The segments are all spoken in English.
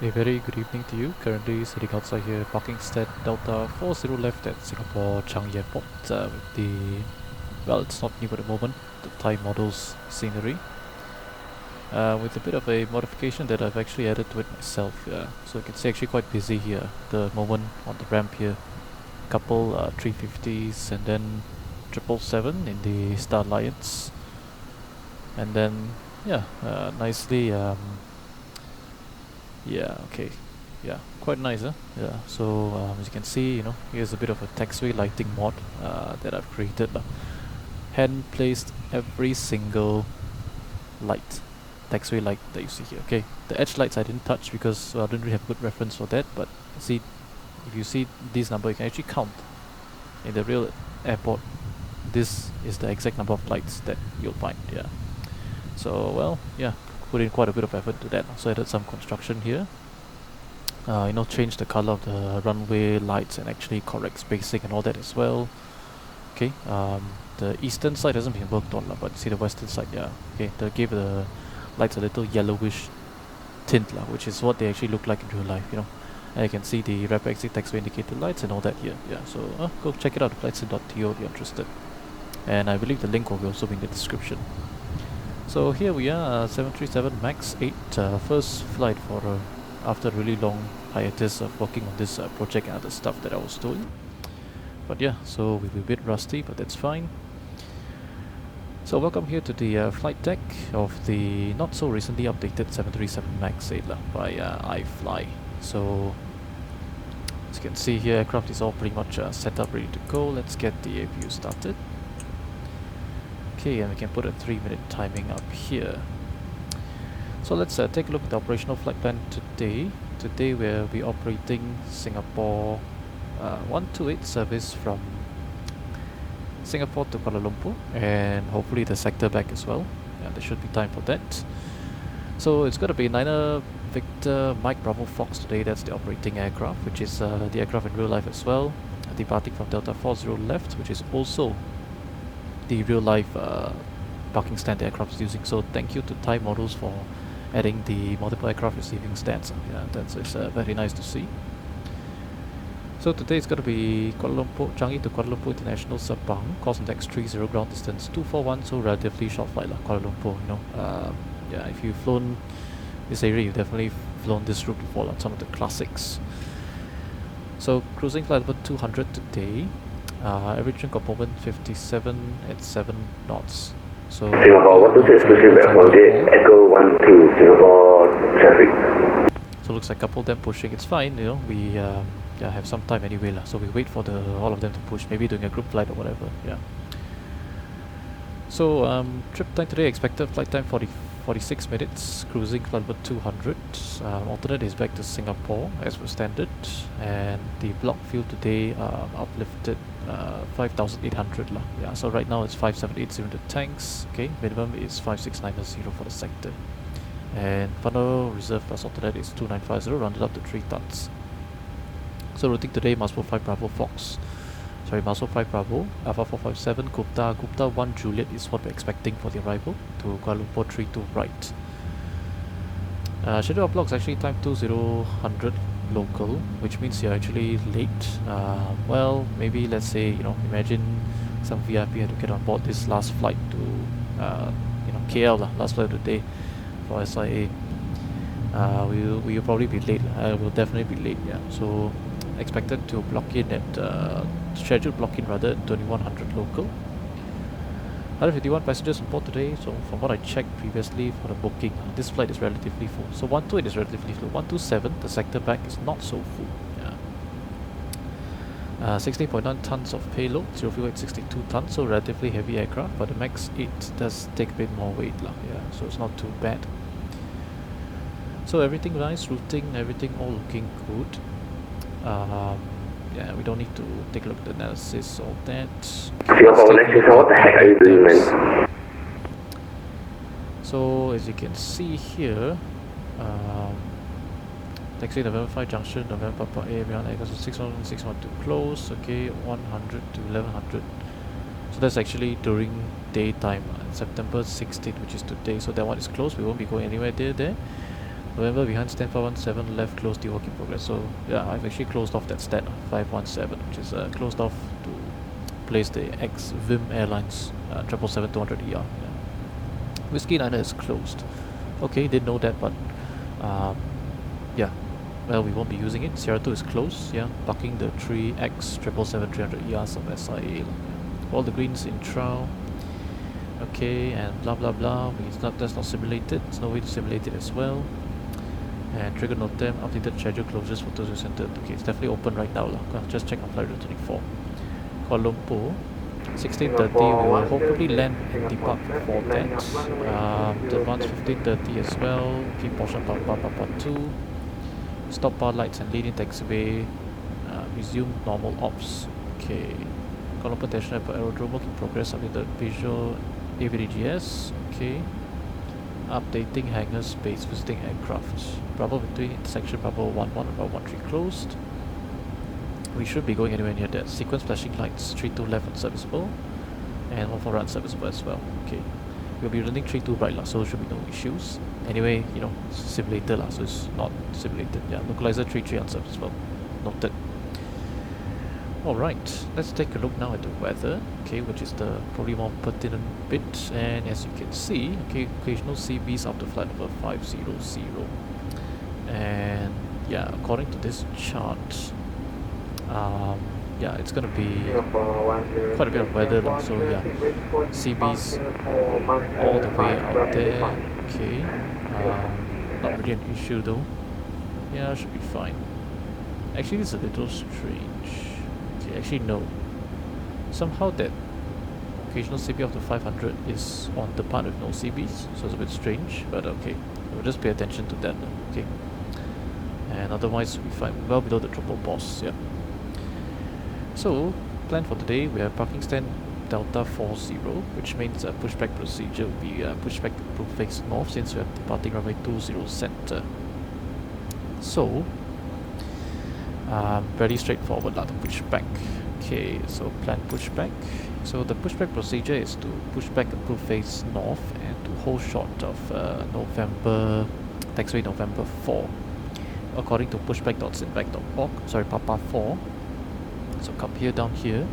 A very good evening to you. Currently sitting outside here, parking stand Delta 40 left at Singapore Changi Airport with the, well, it's not new at the moment, the Thai models scenery. With a bit of a modification that I've actually added to it myself. So you can see actually quite busy here. The moment on the ramp here, couple 350s and then 777 in the Star Alliance. And then, yeah, nicely, yeah, okay. Yeah, quite nice, huh? Yeah, so as you can see, here's a bit of a taxiway lighting mod that I've created. Hand placed every single light, taxiway light that you see here. Okay, the edge lights I didn't touch because I didn't really have good reference for that. But see, if you see this number, you can actually count in the real airport. This is the exact number of lights that you'll find. Yeah. So well, yeah, put in quite a bit of effort to that. So I did some construction here. Change the color of the runway lights and actually correct spacing and all that as well. Okay, the eastern side hasn't been worked on, but see the western side, yeah. Okay, they gave the lights a little yellowish tint, which is what they actually look like in real life, And you can see the rapid exit taxiway indicator lights and all that here, yeah. So go check it out, flightsim.to if you're interested. And I believe the link will also be in the description. So here we are, 737 MAX 8, first flight for after a really long hiatus of working on this project and other stuff that I was doing. But yeah, so we'll be a bit rusty, but that's fine. So welcome here to the flight deck of the not so recently updated 737 MAX 8 by iFly. So as you can see here, aircraft is all pretty much set up, ready to go. Let's get the view started. Okay, and we can put a 3-minute timing up here. So let's take a look at the operational flight plan today. Today we'll be operating Singapore 128 service from Singapore to Kuala Lumpur, and hopefully the sector back as well. Yeah, there should be time for that. So it's going to be Niner Victor Mike Bravo Fox today. That's the operating aircraft, which is the aircraft in real life as well. Departing from Delta 40 left, which is also the real life parking stand the aircraft is using. So thank you to Thai Models for adding the multiple aircraft receiving stands. Yeah, that's very nice to see. So today it's going to be Kuala Lumpur, Changi to Kuala Lumpur International Sabang, course index 30, ground distance 241, so relatively short flight Kuala Lumpur. Yeah, if you've flown this area, you've definitely flown this route before, some of the classics. So cruising flight level 200 today. Average component 57 at 7 knots. So Singapore 126 receive from Echo 12 Singapore traffic. So looks like a couple of them pushing. It's fine, we have some time anyway so we wait for all of them to push, maybe doing a group flight or whatever. Yeah. So trip time today, expected flight time 46 minutes, cruising flight level 200. Alternate is back to Singapore as per standard, and the block fuel today uplifted 5,800 Yeah, so right now it's 5,780 in the tanks. Okay, minimum is 5,690 for the sector, and final reserve plus alternate is 2,950, rounded up to 3 tons. So routing today, Maspo 5 Bravo Fox. Sorry, Maspo 5 Bravo, Alpha 457, Gupta 1 Juliet is what we're expecting for the arrival to Kuala Lumpur 32 right. Schedule of blocks actually time 2000 local, which means you're actually late. Well, maybe let's say, imagine some VIP had to get on board this last flight to, KL, last flight of the day for SIA. We'll probably be late. We'll definitely be late, yeah. So expected to block in at scheduled block in rather at 2100 local. 151 passengers on board today. So from what I checked previously for the booking, this flight is relatively full. So 128 is relatively full. 127, the sector back, is not so full. Yeah. 16.9 tons of payload, 0 fuel at 62 tons, so relatively heavy aircraft. But the MAX 8 does take a bit more weight, yeah. So it's not too bad. So everything nice, routing, everything all looking good. Yeah, we don't need to take a look at the analysis of that. What the heck are you doing, man? So as you can see here, taxi November 5 junction, November Papa A, beyond Echo 612 close, okay, 100 to 1100. So that's actually during daytime, September 16th, which is today. So that one is closed, we won't be going anywhere there. November behind stand 517 left closed the work in progress. So yeah, I've actually closed off that stand 517, which is closed off to place the ex-Vim Airlines 777-200ER. Yeah. Whiskey Niner is closed. Okay, didn't know that, but yeah, well, we won't be using it. Sierra 2 is closed. Yeah, parking the 3X 777-300ERs of SIA. All the greens in trial. Okay, and blah blah blah. That's not simulated. There's no way to simulate it as well. And trigger note them, updated schedule closures for 20 center. Okay, it's definitely open right now. Just check on flight route 24. Kuala Lumpur, 16:30. We will hopefully land and depart before that. Advance 15:30 as well. Okay, portion Papa 2. Stop bar lights and leading taxiway. Resume normal ops. Okay. Kuala Lumpur International Airport aerodrome work in progress. Updated visual AVDGS. Okay. Updating hangar space, visiting aircraft. Bravo between intersection Bravo 11 and Bravo 13 closed. We should be going anywhere near that. Sequence flashing lights, 32 left unserviceable, and 14 right unserviceable as well. Okay. We'll be running 32 right lah, so should be no issues. Anyway, you know, it's simulator lah, so it's not simulated. Yeah, localizer 33 unserviceable. Noted. Alright, let's take a look now at the weather, okay, which is the probably more pertinent bit. And as you can see, okay, occasional CBs up to flight over 500. And yeah, according to this chart, yeah, it's gonna be quite a bit of weather, so yeah, CBs all the way out there. Okay, not really an issue though. Yeah, should be fine. Actually, it's a little strange. Okay, actually no. Somehow that occasional CB up to 500 is on the part with no CBs, so it's a bit strange. But okay, we'll just pay attention to that. Okay, and otherwise we'll be fine. Well below the triple boss. Yeah. So, plan for today, we have parking stand Delta 40, which means a pushback procedure will be pushback to face north since we are departing runway 20 center. So, very straightforward lah, the pushback. Okay, so plan pushback. So the pushback procedure is to push back approve face north and to hold short of November, taxiway November 4. According to pushback.sinback.org, sorry, Papa 4. So come here, down here,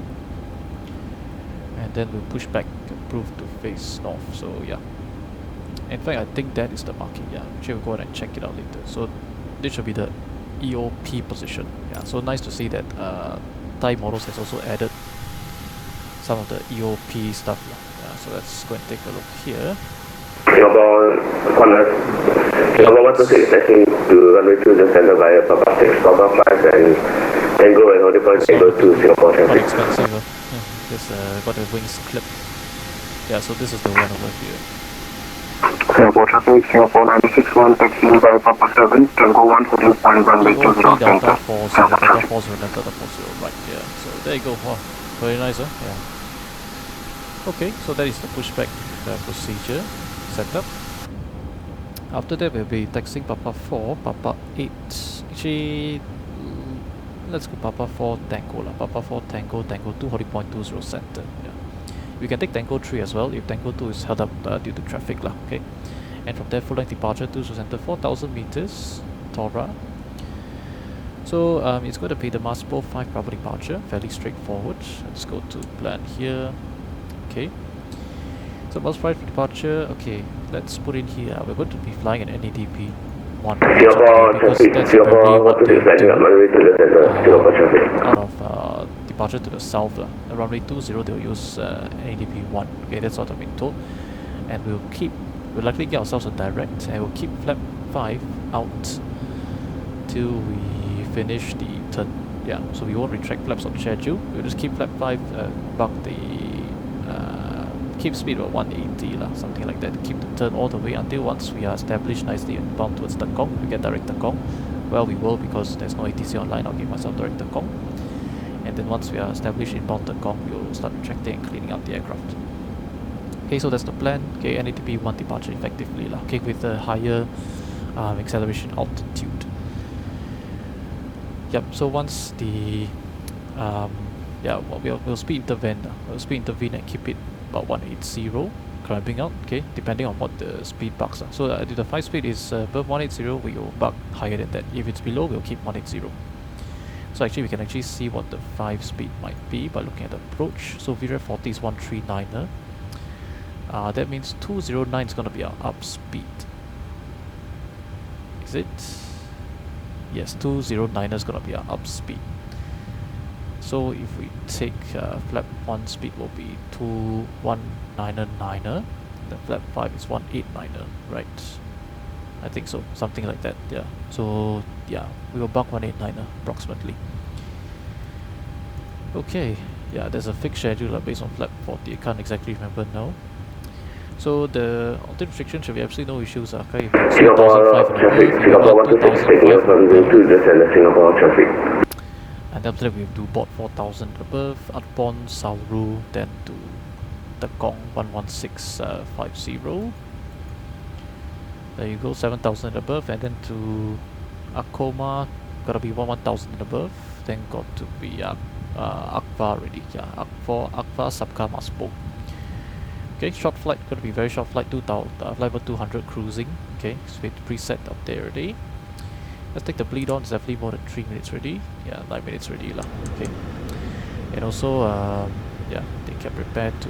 and then we'll push back approve to face north. So yeah, in fact I think that is the marking. Yeah, actually we'll go ahead and check it out later. So this should be the EOP position. Yeah, so nice to see that Thai models has also added some of the EOP stuff. Yeah, so let's go and take a look here. Singapore 126 taxing to runway 2 the center via Papa 6, Papa 5 and Tango and holding point Tango to Singapore quite traffic. expensive. Just got the wings clipped. Yeah, so this is the one over here. Singapore traffic, Singapore 961 taxiing via Papa 7, Tango 1 holding point runway 20 EOP Delta center. 40, Delta 40, Delta 40, right, yeah. So there you go. Wow, very nice, huh? Yeah. Okay, so that is the pushback procedure setup. After that, we'll be taxiing Papa 4, Papa 8. Actually, let's go Papa 4 Tango lah. Papa 4 Tango, Tango 2 holding point 20 center. Yeah. We can take Tango 3 as well if Tango 2 is held up due to traffic lah. Okay. And from there, full length departure 20 center, 4,000 meters, Tora. So it's going to be the Maspo 5 Bravo departure, fairly straightforward. Let's go to plan here. Okay. So Maspo 5 departure. Okay, let's put in here. We're going to be flying an NADP 1 because that's probably what they do out of departure to the south. Runway 20 they'll use NADP 1. Okay, that's what I've been told. And we'll likely get ourselves a direct and we'll keep flap 5 out till we finish the turn. Yeah, so we won't retract flaps on schedule. We'll just keep flap 5 buck the keep speed about 180 lah, something like that. Keep the turn all the way until once we are established nicely and bound towards Tekong, we get direct Tekong. Well, we will because there's no ATC online. I'll give myself direct Tekong. And then once we are established in bound Tekong, we'll start retracting and cleaning up the aircraft. Okay, so that's the plan. Okay, NATP 1 departure effectively lah. Okay, with a higher acceleration altitude. Yep. So once the yeah, well, we'll speed intervene. We'll speed intervene and keep it about 180. climbing out, okay, depending on what the speed bucks are. So if the 5 speed is above 180, we will buck higher than that. If it's below, we'll keep 180. So actually we can actually see what the 5 speed might be by looking at the approach. So VREF 40 is 139er. That means 209 is going to be our up speed. Is it? Yes, 209 is going to be our up speed. So if we take flap 1 speed will be 219er. The flap 5 is 189er, right? I think so, something like that, yeah. So yeah, we will buck 189er approximately. Okay, yeah, there's a fixed schedule based on flap 40. I can't exactly remember now. So the altitude restriction should be absolutely no issues. Okay, if it's 2005 and above, if you want 2005 and above, and after that we do board 4000 above, Atpon, Sauru, then to Takeoff 11650. There you go, 7000 above, and then to Akoma, gotta be 1000 and above, then got to be Akva already, yeah, Akva Sabka Maspo. Okay, short flight, gotta be very short flight, flight over 200 cruising, okay, so it's preset up there already. Let's take the bleed on, it's definitely more than 3 minutes ready, yeah, 9 minutes ready lah, okay. And also, yeah, they can prepare to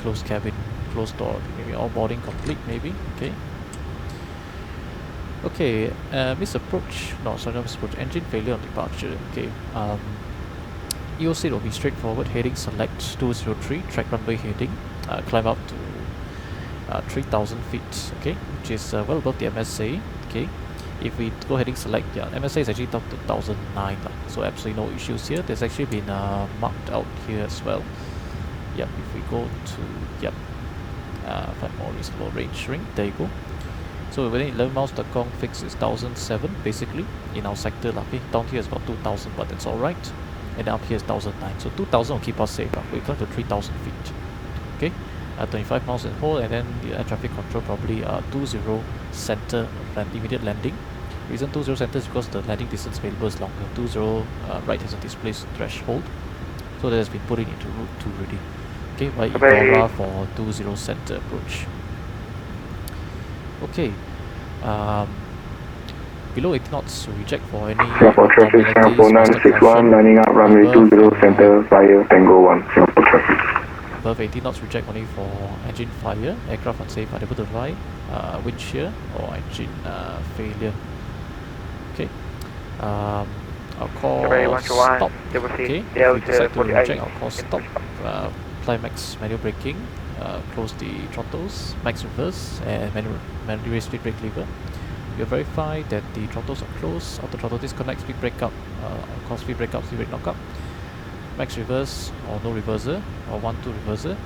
close cabin, close door, maybe all boarding complete maybe, okay. Okay, misapproach, no sorry not misapproach, engine failure on departure, okay. EOC will be straightforward, heading select 203, track runway heading, climb up to 3000 feet, okay, which is well above the MSA, okay. If we go heading select, yeah, MSA is actually up to 1009, so absolutely no issues here. There's actually been marked out here as well. Yep, if we go to, yep, find more reasonable range ring, there you go. So within 11 miles, the Kong fix is 1007 basically in our sector. Okay, down here is about 2000, but that's alright. And up here is 1009. So 2000 will keep us safe. We climb to 3000 feet. Okay, 25 miles in whole, and then the air traffic control probably 20 center immediate landing. Reason 20 center is because the landing distance available is longer. 20 right has a display threshold, so that has been put into route 2 already. Okay, by Igora for 20 center approach. Okay, below 80 knots reject for any Singapore traffic, Singapore 961, lining up runway 20 center, fire, Tango 1, Singapore traffic. Above 80 knots reject only for engine fire, aircraft unsafe, unable to fly, wind shear, or engine failure. Okay, I'll call stop. Okay, if we decide to reject, I'll call stop. Apply max manual braking, close the throttles, max reverse, and manually raise speed brake lever. We'll verify that the throttles are closed, auto throttle disconnect, speed brake up, call speed brake up, speed brake knock up, max reverse or no reverser, or 1-2 reverser,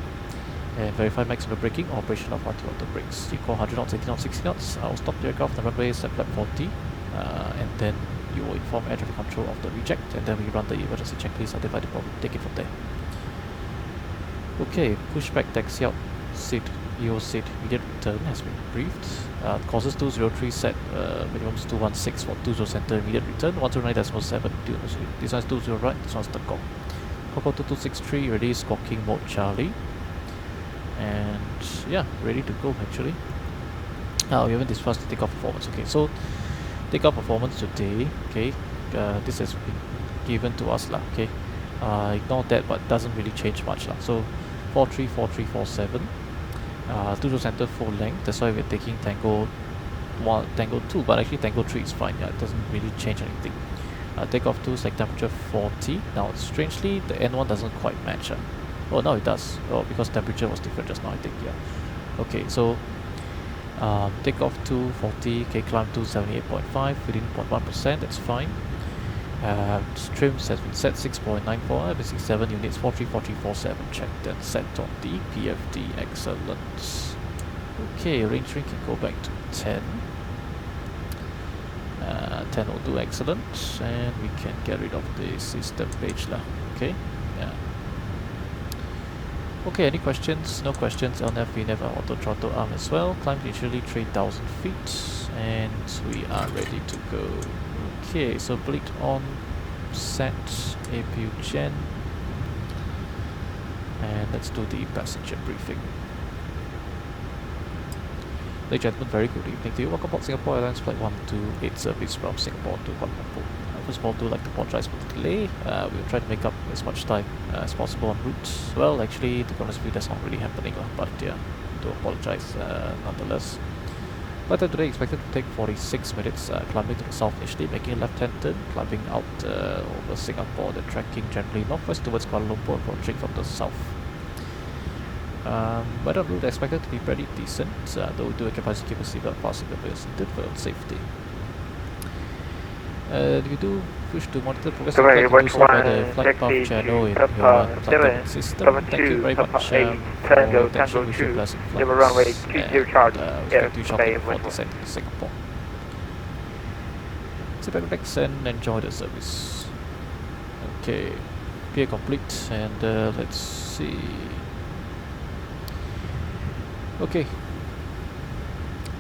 and verify max manual braking or operation of auto brakes. You call 100 knots, 80 knots, 60 knots, I'll stop the aircraft on the runway, set flap 40, and then you will inform air traffic control of the reject, and then we run the emergency checklist, identify the problem, take it from there. Okay, pushback taxi out, seat, EO seat, immediate return has been briefed. Courses 203 set, minimums 216 for 20 center, immediate return, 109.7, this one's 20 right, this one's the Kong. Coco 2263, ready, squawking mode Charlie. And yeah, ready to go actually. We haven't discussed the takeoff performance. Okay, so takeoff performance today, okay, this has been given to us lah, okay. Ignore that, but doesn't really change much lah. So 434347, 20 center full length, that's why we're taking Tango 1, Tango 2, but actually Tango 3 is fine, yeah, it doesn't really change anything. Takeoff 2 is like temperature 40. Now strangely the N1 doesn't quite match. Oh, now it does. Oh, because temperature was different just now, I think, yeah. Okay, so takeoff 2 40, okay, climb 2 78.5, 15.1%, that's fine. Trims has been set 6.94, 67 units, 434347 checked and set on the PFD, excellent. Okay, range ring can go back to 10. 10 will do, excellent, and we can get rid of the system page lah. Okay, yeah. Okay, any questions? No questions. LNAV, VNAV, auto throttle arm as well. Climb initially 3000 feet, and we are ready to go. Okay, so bleed on, set, APU gen, and let's do the passenger briefing. Ladies and gentlemen, very good evening to you. Welcome aboard Singapore Airlines Flight 128 service from Singapore to Kuala Lumpur. First of all, I would like to apologize for the delay. We'll try to make up as much time as possible en route. Well, actually, to be honest with you, that's not really happening, but yeah, do apologize nonetheless. Flight time today expected to take 46 minutes, climbing to the south initially, making a left-hand turn, climbing out over Singapore, then tracking generally northwest towards Kuala Lumpur, approaching from the south. Weather route expected to be pretty decent, though we do a capacity keep a seatbelt fasten the wheels needed for your safety. If you do wish to monitor progress of flight, you do so by the flight path channel in your flight timing system. Thank you very much for your attention. Wish you a pleasant flight. Runway 20 charge. Expect you shortly before descent to Singapore. Sit back, relax, and enjoy the service. Okay, PA complete, and let's see. Okay,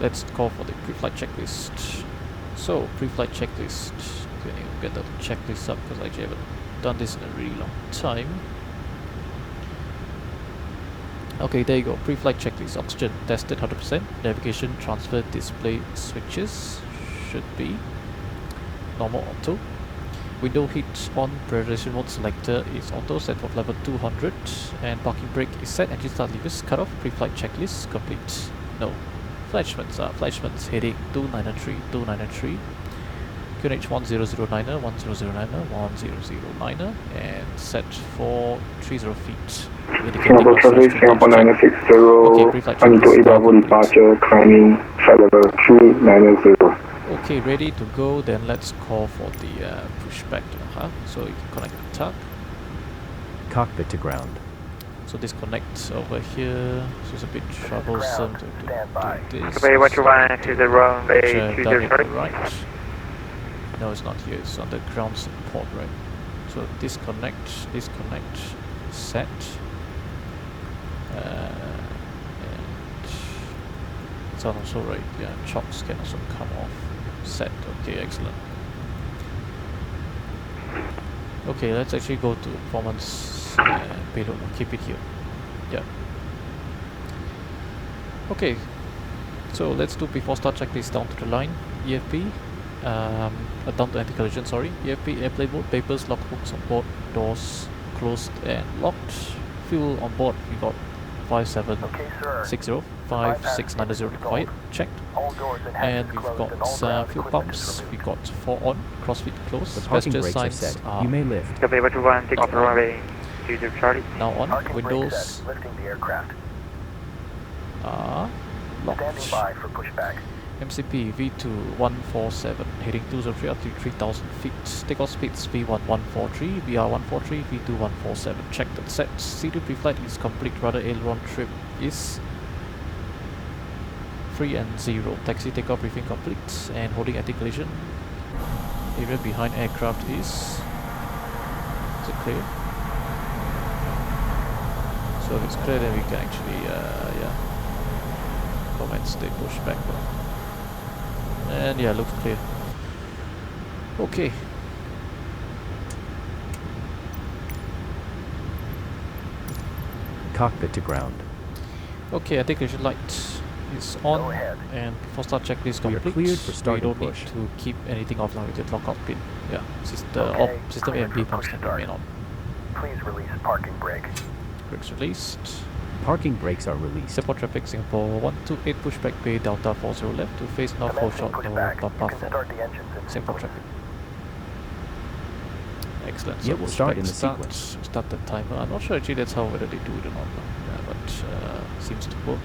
let's call for the pre-flight checklist. So, pre-flight checklist. Okay, I'll get the checklist up because I actually haven't done this in a really long time. Okay, there you go. Pre-flight checklist. Oxygen tested 100%. Navigation transfer display switches should be normal auto. Window heat on, preparation mode selector is auto, set for level 200, and parking brake is set. Engine start levers cut off. Pre-flight checklist complete. No. Flightments heading 2993, 2993. QNH 1009er, 1009er, 1009er, and set for 30 feet. Singapore traffic, Singapore 960, okay, pre-flight checklist to Bravo departure, climbing flight level 390. Okay, ready to go, then let's call for the pushback. So you can connect the tug. Cockpit to ground. So disconnect over here, so it's a bit troublesome to do this. Okay, what you want to the runway I've done it 20 right. No, it's not here, it's on the ground support, right? So disconnect, set. And it's also right, yeah, chocks can also come off. Set, okay, excellent. Okay, let's actually go to performance and payload. Keep it here. Yeah. Okay. So let's do before start checklist down to the line. EFP. Down to anti-collision. Sorry. EFP airplane mode. Papers, logbooks on board. Doors closed and locked. Fuel on board. We got 5760, 5690 required. Checked. And we've got fuel pumps. We got 4 on. Crossfit closed. The parking Passenger brakes are signs set. are You may lift. Okay, what you want to take off the runway 20 Charlie. now on. Windows are locked. For pushback. MCP V2 147 heading 203 up to 3000 feet. Takeoff speeds V1 143, VR 143, V2 147. Checked and set. C2 pre-flight is complete. Rudder aileron trim is 3 and 0. Taxi takeoff briefing complete. And holding anti-collision. Area behind aircraft is it clear? So if it's clear, then we can actually yeah, commence the pushback. And yeah, looks clear. Okay. Cockpit to ground. Okay, anti-collision light is on, and before start checklist You're complete. cleared for start we and don't push. need to keep anything offline with the lockout pin. Yeah, system A and B pumps can remain on. Please release parking brake. Brakes released. Parking brakes are released. Singapore traffic, Singapore 128 pushback bay Delta 40 left to face north hold short no Papa 4. Singapore traffic. Excellent. So Yep, we'll start in the start, sequence. start the timer. I'm not sure actually that's how whether they do it or not, yeah, but seems to work.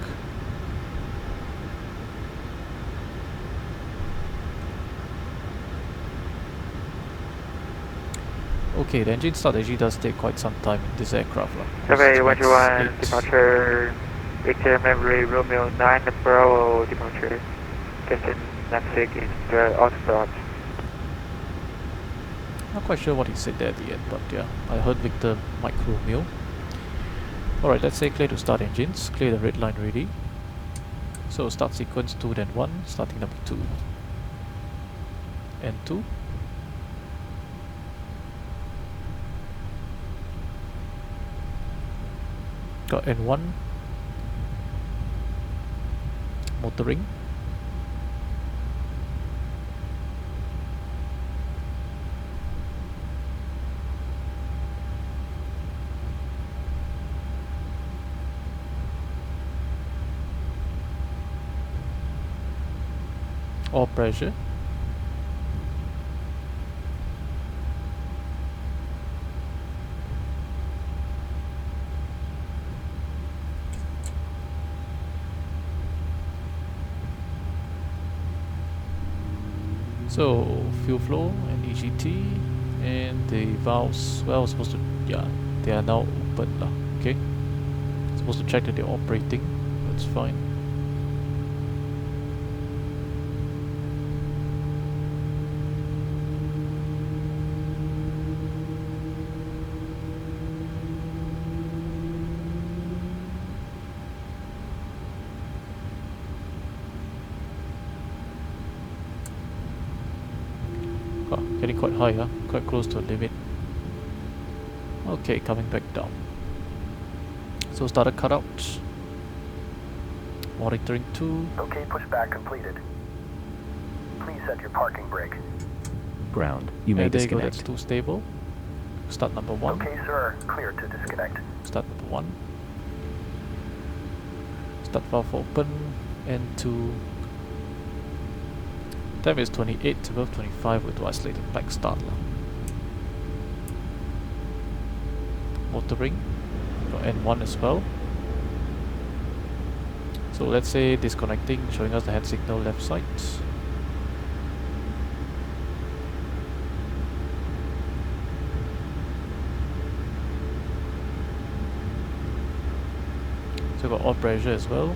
Okay, the engine start actually does take quite some time in this aircraft. Okay, what you want departure Victor Memory Romeo 9 Bravo departure. Captain Napsik is the autopilot. Not quite sure what he said there at the end, but yeah, I heard Victor Mike Romeo. Alright, let's say clear to start engines. Clear the red line ready. So start sequence 2 then 1, starting number 2. And 2. Got N1. Motoring. Or pressure. So fuel flow and EGT and the valves, well, supposed to, yeah, they are now open lah. Okay, supposed to check that they're operating. That's fine. Getting quite high, huh? Quite close to the limit. Okay, coming back down. So starter cutout. Monitoring 2. Okay, pushback completed. Please set your parking brake. Ground. You may And there you go, disconnect. that's too stable. Start number 1. Okay, sir. Clear to disconnect. Start number 1. Start valve open. N2. Time is 28 above 25 with isolated back start. Motoring. Got N1 as well. So let's say disconnecting, showing us the hand signal left side. So got oil pressure as well.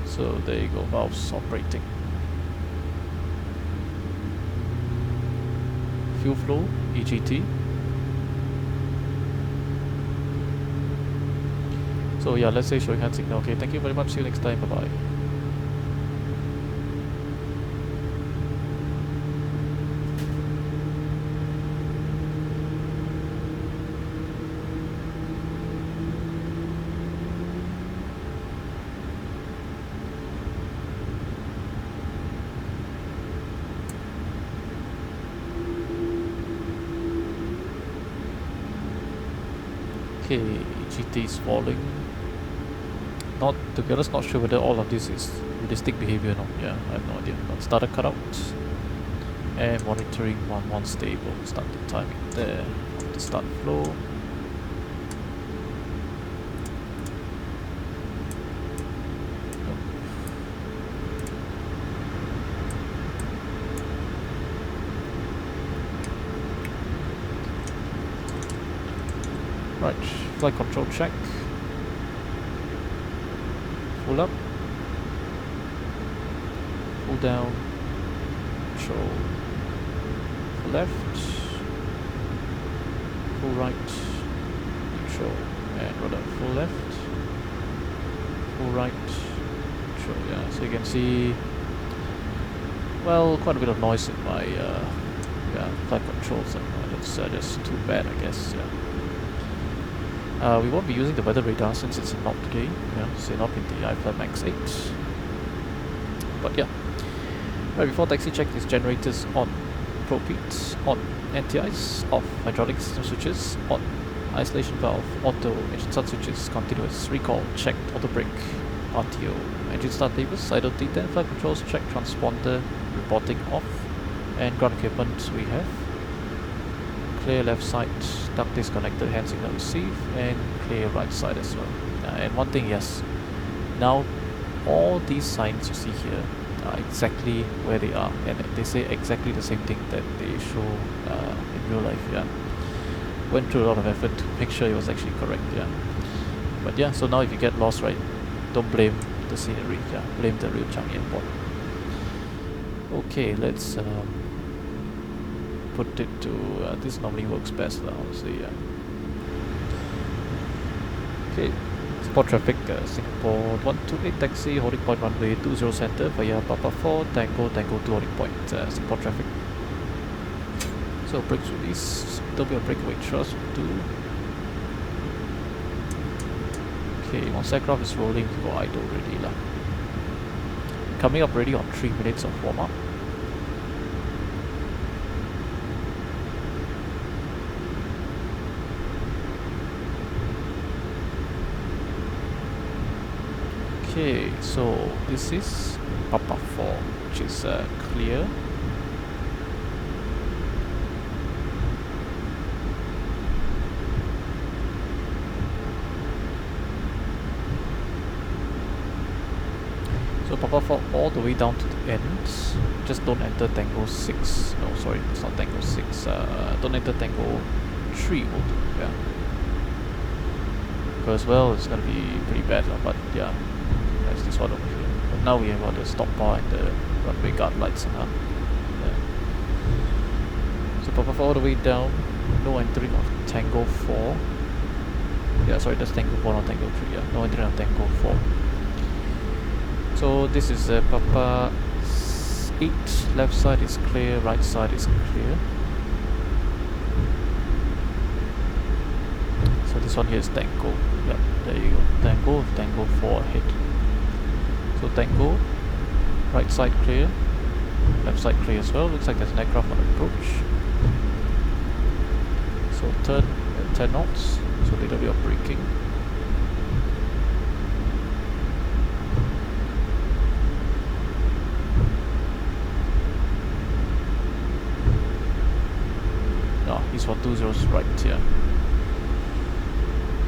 So there you go, valves operating. Fuel flow, EGT. So yeah, let's say showing hand signal. Okay, thank you very much. See you next time. Bye bye. Okay, GT is falling. Not, to be honest, not sure whether all of this is realistic behavior or not. Yeah, I have no idea. But starter cutout and monitoring 1-1 stable. Start the timing there. The start flow. Right, flight control check. Full up. Full down. Control. Full left. Full right. Neutral. And rudder. Full left. Full right. Neutral. Yeah, so you can see, well, quite a bit of noise in my flight controls. That's just too bad, I guess. Yeah. We won't be using the weather radar since it's not today. Yeah, so not in the iFly Max 8. But yeah. Right, before taxi, check these generators on. Probe heat on. Anti-ice off. Hydraulic system switches on. Isolation valve auto. Engine start switches continuous. Recall checked. Auto brake. RTO. Engine start levers. Idle T10. Flight controls check. Transponder reporting off. And ground equipment we have. Clear left side, duct disconnected, hand signal receive, and clear right side as well. And one thing, yes, now all these signs you see here are exactly where they are, and they say exactly the same thing that they show in real life. Yeah, went through a lot of effort to make sure it was actually correct. Yeah, but yeah, so now if you get lost, right, don't blame the scenery. Yeah, blame the real Changi Airport. Okay, let's put it to this normally works best now, honestly. Yeah. Okay, spot traffic, Singapore 128 taxi, holding point runway 20 center via Papa 4 Tango 2 holding point, Singapore traffic. So brakes release, there'll be a breakaway thrust 2. Okay, once aircraft is rolling, you go idle already lah. Coming up already on 3 minutes of warm up. Okay, so this is Papa 4, which is clear. So Papa 4 all the way down to the end. Just don't enter Tango 6. No, sorry, it's not Tango 6. Don't enter Tango 3 will do, yeah. Because, well, it's gonna be pretty bad, but yeah, there's this one over here. But now we have all the stop bar and the runway guard lights, yeah. So Papa 4 all the way down, no entering of Tango 4. Yeah, sorry, that's Tango 4, not Tango 3, yeah. No entering of Tango 4. So this is Papa 8, left side is clear, right side is clear. So this one here is Tango. Yep, there you go. Tango, Tango 4 ahead. So Tango, right side clear, left side clear as well. Looks like there's an aircraft on approach. So turn at 10 knots, so a little bit of braking. No, he's for 20's right, yeah.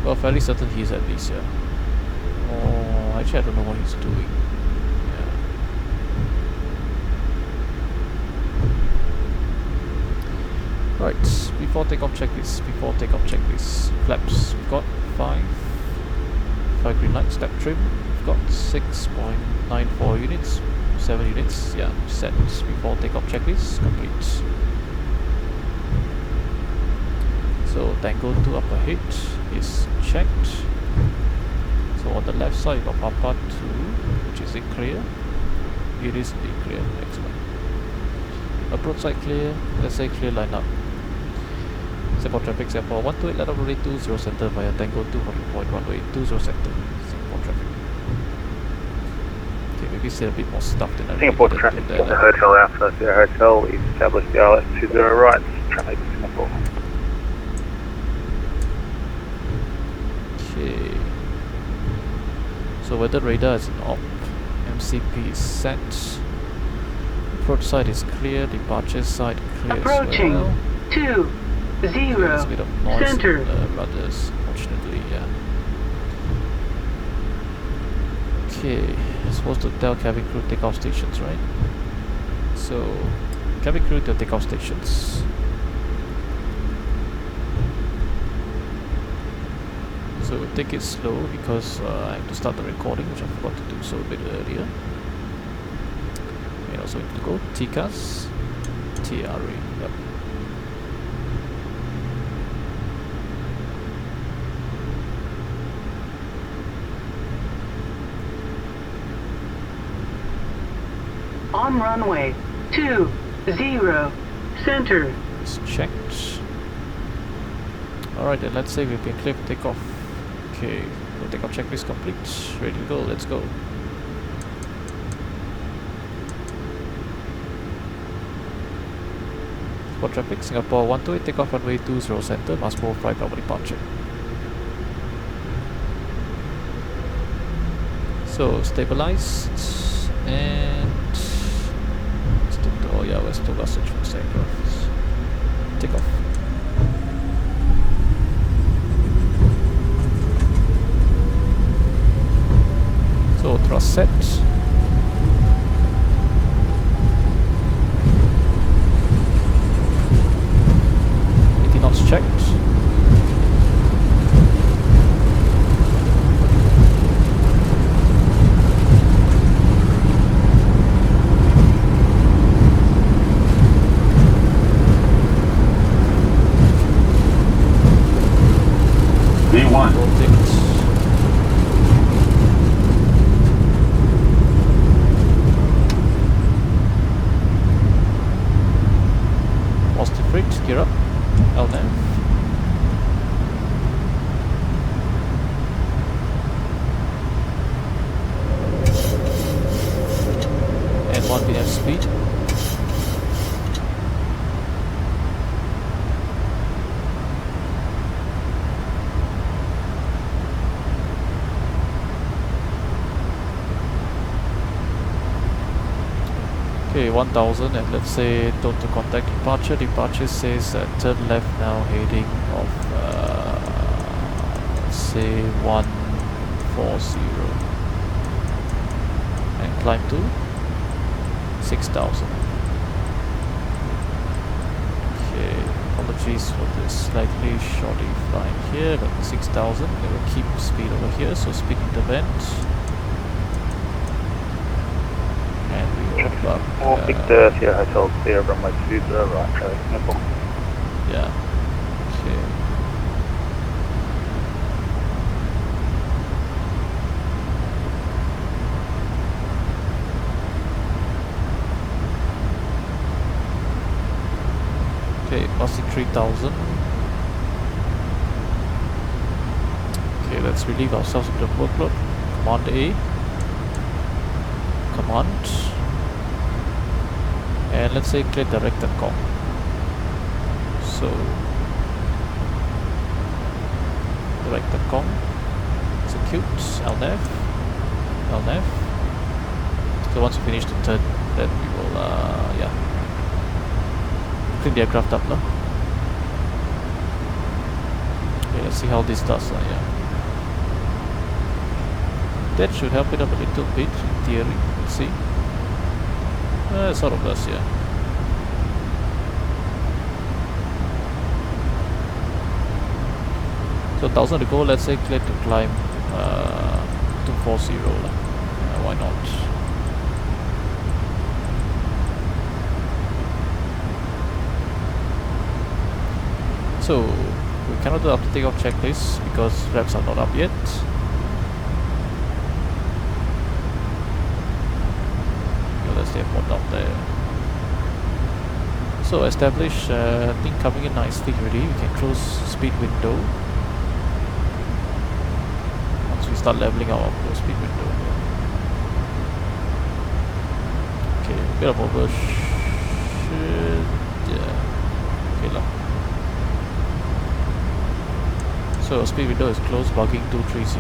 Well, fairly certain he is at least, yeah. Oh, actually I don't know what he's doing. Yeah. Right, before takeoff checklist, flaps. We've got 5 green light, step trim. We've got 6.94 units, 7 units, yeah, set before takeoff checklist, complete. So Tango 2 up ahead is checked. So on the left side of Papa 2, which is in clear. It is indeed clear, excellent. Approach side clear, let's say clear line up. Singapore traffic, Singapore 128, let up runway 20 center via Tango 2 holding point runway 20 center. Singapore traffic. Okay, maybe say a bit more stuff than I Singapore traffic to Hotel Alpha, Sierra Hotel, we've established the ILS 20 right, traffic Singapore. Okay. So weather radar is an op. MCP is set. Approach side is clear. Departure side clear. Approaching as well. 20 There's a bit of noise center. in the rudders, fortunately, yeah. Okay, supposed to tell cabin crew takeoff stations, right? So, cabin crew to takeoff stations. So we'll take it slow because I have to start the recording, which I forgot to do so a bit earlier. And also we need to go TCAS, TRA, yep. On runway 20 center. It's checked. Alright then, let's say we've been clear for takeoff. Okay, so takeoff checklist complete. Ready to go, let's go. For traffic, Singapore 128, takeoff runway 20 center, must move flight proper departure. So, stabilized, and oh yeah, let's do message from aircraft. Take off. So thrust set. 80 knots checked. V1. Positive rate, gear up, LNAV. And 1 BF speed. Okay, 1000, and let's say total contact departure. Departure says turn left now, heading of let's say 140, and climb to 6000. Okay, apologies for this slightly shoddy flying here, but 6000. They will keep speed over here, so speed intervent. And we will buck. Victor, Sierra Hotel, clear runway 2 to the right, traffic Singapore. Yeah. Okay. Okay, passing 3000. Okay, let's relieve ourselves of the workload. Command A. Command. And let's say clear direct and com. So direct and com. Execute. LNAV. LNAV. So once we finish the turn, then we will yeah, clean the aircraft up now. Okay, let's see how this does. Yeah, that should help it up a little bit in theory. Let's see. Sort of does, yeah. So 1000 to go. Let's say clear to climb 240. Why not? So we cannot do after takeoff checklist because reps are not up yet. Okay, let's say port down there. So establish thing coming in nicely already. We can close speed window once we start leveling out our close speed window. Okay, bit of overshoot. Yeah. Okay, lah. So speed window is closed, bugging 230.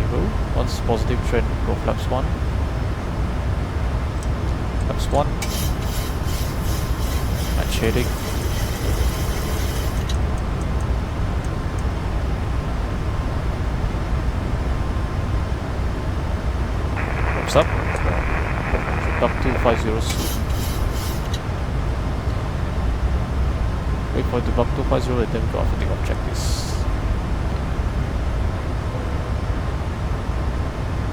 Once positive trend, go flaps 1. Flaps 1. Match heading. Flaps up. Up 250 soon. Wait for it to buck 250 and then go after takeoff checklist.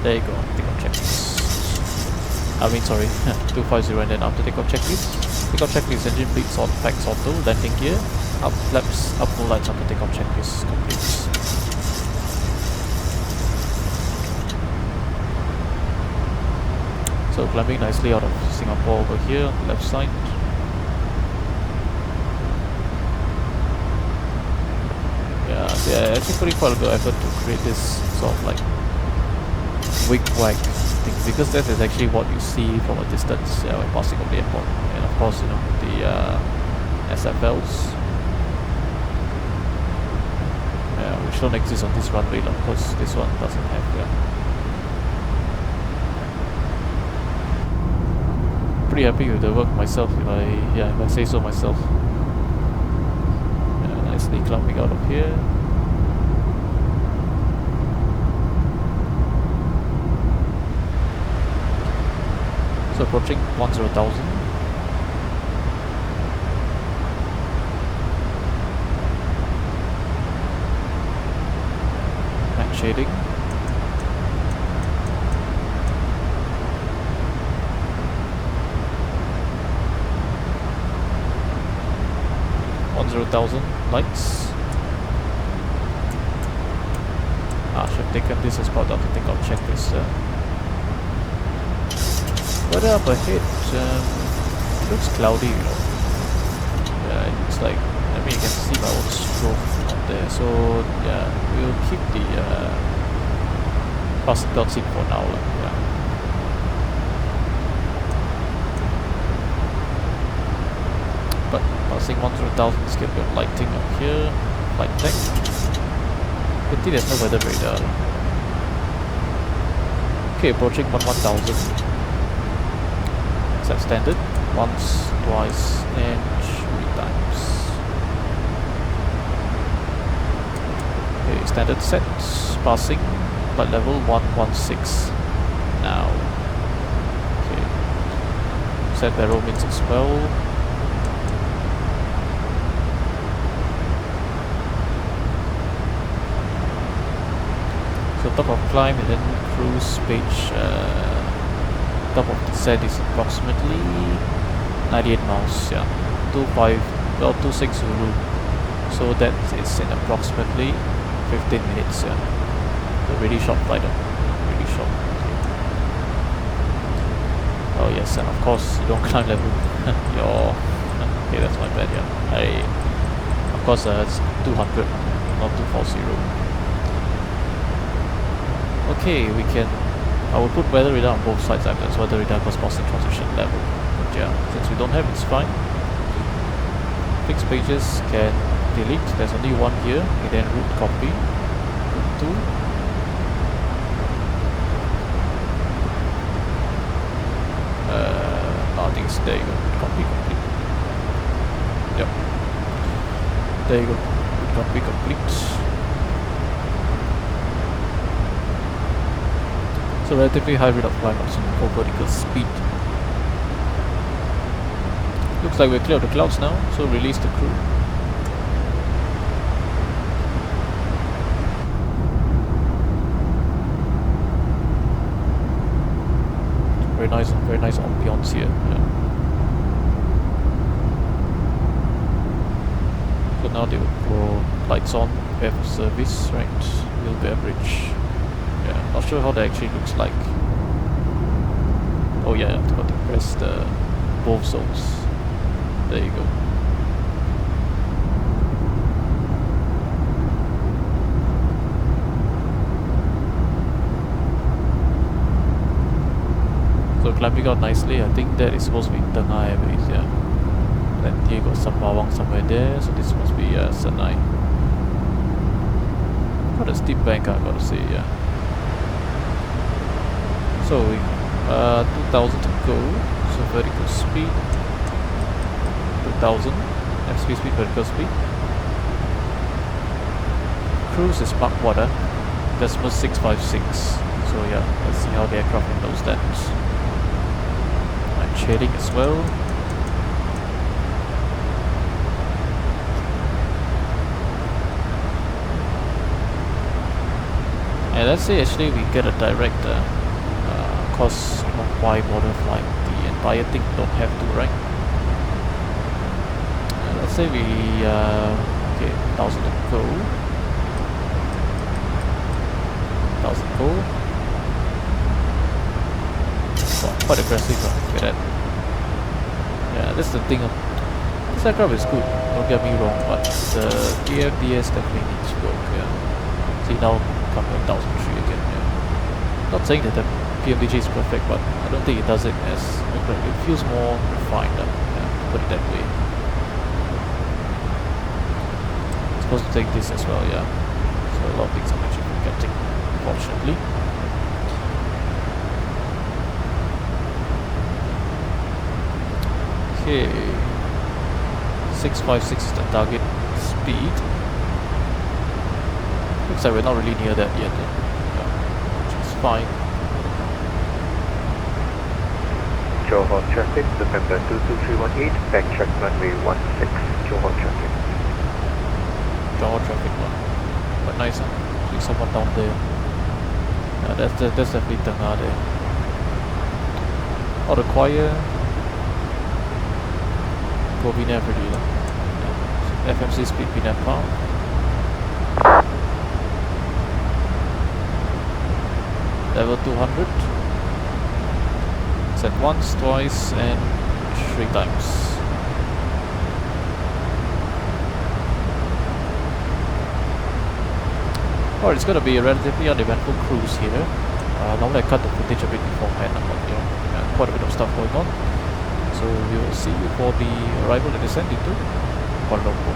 There you go, takeoff checklist. I mean, sorry, 250 and then after takeoff checklist. Takeoff checklist, engine bleeds on, packs auto, landing gear, up flaps, up full lights after takeoff checklist complete. So climbing nicely out of Singapore over here on the left side. Yeah, they're actually putting quite a bit of effort to create this sort of like wig-wag thing, because that is actually what you see from a distance when passing over the airport. And of course, you know, the SFLs, which don't exist on this runway, of course this one doesn't have. Pretty happy with the work myself, if I say so myself. Nicely climbing out of here. So approaching 10,000. Max shading. Lights. I should have taken this as part of the takeoff checklist. But up ahead, it looks cloudy, you know. Yeah, it's like, I mean, you can see my own stroke up there. So yeah, we'll keep the passenger seat for now. Yeah. But passing 100,000 is going to be lighting up here. Light tech. Pity there's no weather radar. Okay, approaching 11,000. Is that standard? once, twice, and 3 times. Okay, standard sets, passing, flight level 116 now. Okay, set barrel means as well. So top of climb and then cruise page. Top of descent is approximately 98 miles. Yeah, 26 Zulu. So that is in approximately 15 minutes. Yeah, a really short flight. Really short. Oh yes, and of course you don't climb level. Okay, that's my bad. Yeah, of course it's 200, not 240. Okay, we can. I will put weather radar on both sides. That's weather radar because passing transition level. But yeah, since we don't have, it's fine. Fixed pages can delete. There's only one here. And then route copy. Route 2. I think it's there you go. Copy complete. Yep. There you go. Route copy complete. So relatively high rate of climb at some vertical speed. Looks like we're clear of the clouds now, so release the crew. Very nice ambiance here. Yeah. So now they will go lights on, we have service, right? Will beverage. Yeah, not sure how that actually looks like. Oh yeah, I've got to press the both zones. There you go. So climbing out nicely. I think that is supposed to be Tengah Airways, yeah. Then here you got Sembawang somewhere there, so this must be Senai. Got a steep bank, I gotta say, yeah. So 2000 to go, so vertical speed 2000, airspeed speed, vertical speed. Cruise is Mach water, decimal 656. So yeah, let's see how the aircraft knows that. I'm shading as well. And let's say actually we get a direct cause of why bother flying the entire thing, don't have to, right? Let's say we okay, 1000 to go. 1000 go. Wow, quite aggressive, look at that. Yeah, that's the thing. This aircraft is good, don't get me wrong, but the AFDS definitely needs work. Yeah. See now coming 1003 again. Yeah. Not saying that the PMDG is perfect, but I don't think it does it as it feels more refined, yeah, put it that way. It's supposed to take this as well, yeah. So a lot of things I'm actually forgetting, unfortunately. Okay, 656 is the target speed. Looks like we're not really near that yet, yeah, which is fine. Johor traffic, November 22318, backtrack runway 16, Johor traffic. Johor traffic one. Quite nice, huh? See someone down there. Yeah, that's definitely Tengah there. Oh, the choir. Go VNAV already, yeah. FMC speed VNAV pound. Level 200. Set once, twice, and 3 times. Alright, it's gonna be a relatively uneventful cruise here. Normally I cut the footage a bit beforehand, but quite a bit of stuff going on. So we will see you for the arrival and descent into Kuala Lumpur.